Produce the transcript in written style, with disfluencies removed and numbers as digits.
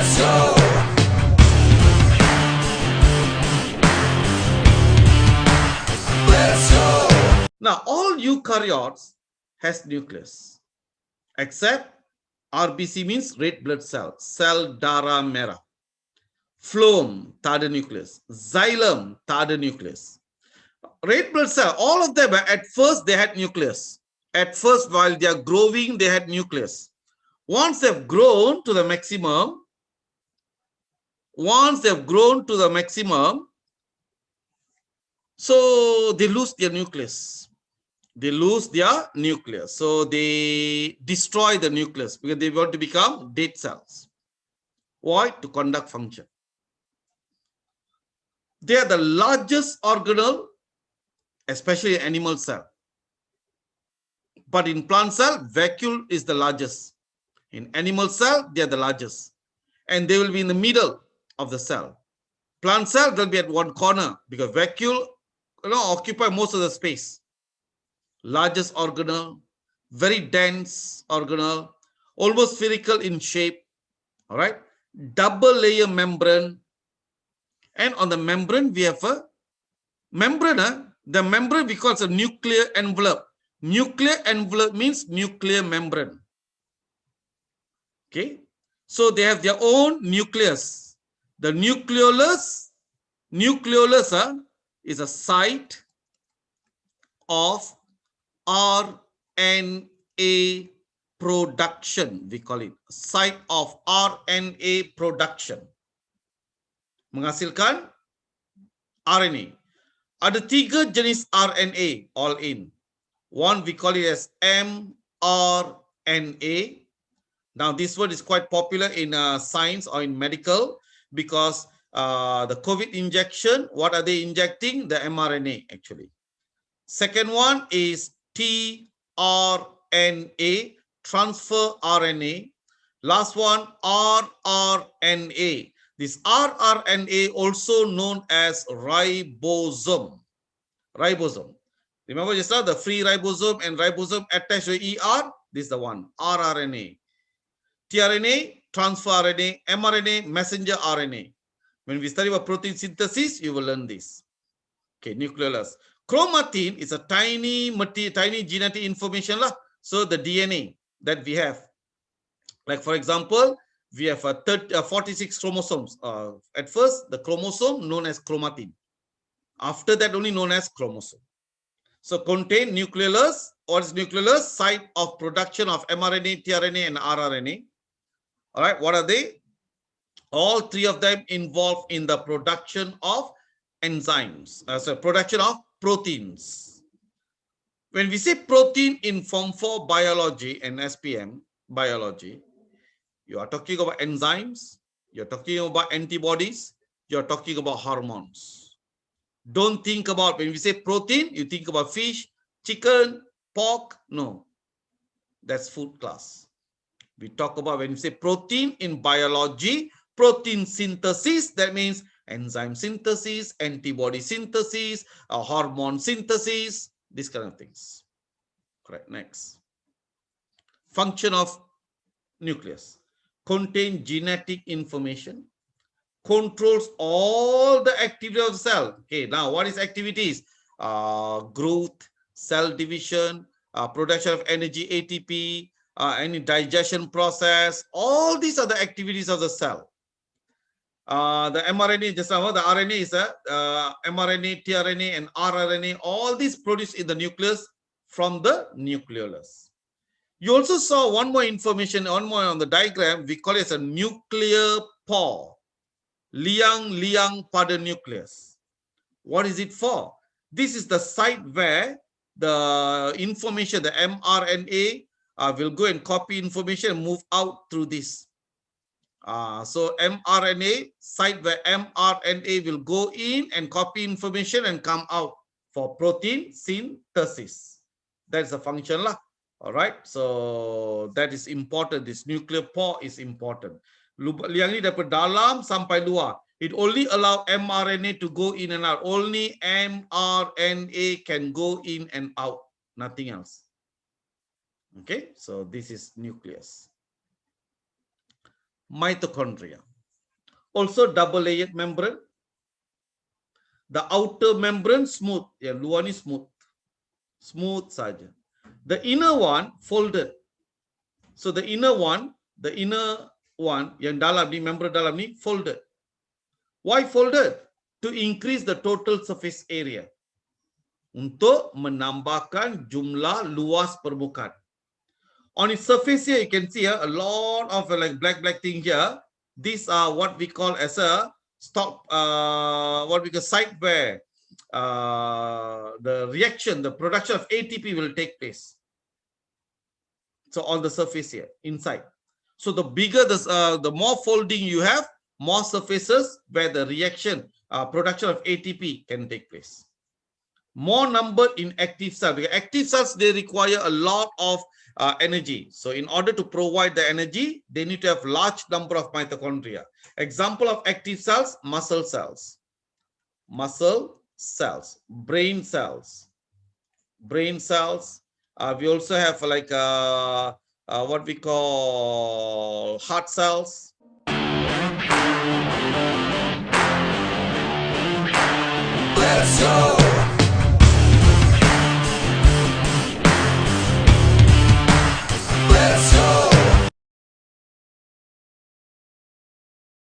Let's go. Let's go. Now, all eukaryotes has nucleus, except RBC means red blood cell, cell darah merah. Phloem, tak ada nucleus. Xylem, tak ada nucleus. Red blood cell, all of them, at first they had nucleus. At first, while they are growing, they had nucleus. Once they've grown to the maximum, so they lose their nucleus. They lose their nucleus. So they destroy the nucleus because they want to become dead cells. Why? To conduct function. They are the largest organelle, especially animal cell. But in plant cell, vacuole is the largest. In animal cell, they are the largest. And they will be in the middle of the cell. Plant cell, they'll be at one corner because vacuole occupy most of the space. Largest organelle, very dense organelle, almost spherical in shape. All right. Double layer membrane. And on the membrane, we have a membrane. The membrane we call it a nuclear envelope. Nuclear envelope means nuclear membrane. Okay. So they have their own nucleus. The nucleolus is a site of RNA production. We call it site of RNA production. Menghasilkan RNA. Ada 3 jenis RNA all in. One we call it as mRNA. Now this word is quite popular in science or in medical because the COVID injection, what are they injecting? The mRNA actually. Second one is tRNA, transfer RNA. Last one, rRNA. This rRNA also known as ribosome. Ribosome. Remember just now the free ribosome and ribosome attached to ER? This is the one, rRNA. tRNA, transfer RNA, mRNA, messenger RNA. When we study about protein synthesis, you will learn this. Okay, nucleolus. Chromatin is a tiny genetic information. So the DNA that we have. Like for example, we have 46 chromosomes. At first, the chromosome known as chromatin. After that, only known as chromosome. So contain nucleolus. What is nucleolus? Site of production of mRNA, tRNA, and rRNA. All right, what are they? All 3 of them involved in the production of enzymes, so production of proteins. When we say protein in Form 4 biology and SPM biology, you are talking about enzymes, you're talking about antibodies, you're talking about hormones. Don't think about, when we say protein, you think about fish, chicken, pork. No, that's food class. We talk about, when we say protein in biology, protein synthesis, that means enzyme synthesis, antibody synthesis, hormone synthesis, these kind of things. Correct. Next. Function of nucleus. Contain genetic information, controls all the activity of the cell. Okay, now what is activities? Growth, cell division, production of energy, ATP, any digestion process. All these are the activities of the cell. The mRNA, just now, the RNA is mRNA, tRNA, and rRNA. All these produced in the nucleus from the nucleolus. You also saw one more information, one more on the diagram. We call it a nuclear pore. Liang pada nucleus. What is it for? This is the site where the information, the mRNA, will go and copy information and move out through this. So mRNA, site where mRNA will go in and copy information and come out for protein synthesis. That's the function lah. All right. So that is important. This nuclear pore is important. Liang ni daripada dalam sampai luar. It only allow mRNA to go in and out. Only mRNA can go in and out. Nothing else. Okay. So this is nucleus. Mitochondria. Also double layered membrane. The outer membrane smooth. Ya, luar ni smooth. Smooth saja. The inner one folded. So the inner one yang dalam ni, membrane dalam ni folded. Why folded? To increase the total surface area. Untuk menambahkan jumlah luas permukaan. On its surface here, you can see a lot of like black thing here. These are what we call as a what we call site where the reaction, the production of ATP will take place. So on the surface here, inside. So the bigger the more folding you have, more surfaces where the reaction, production of ATP can take place. More number in active cells. Because active cells, they require a lot of energy. So in order to provide the energy, they need to have large number of mitochondria. Example of active cells, muscle cells, brain cells. We also have like what we call heart cells. Let's go!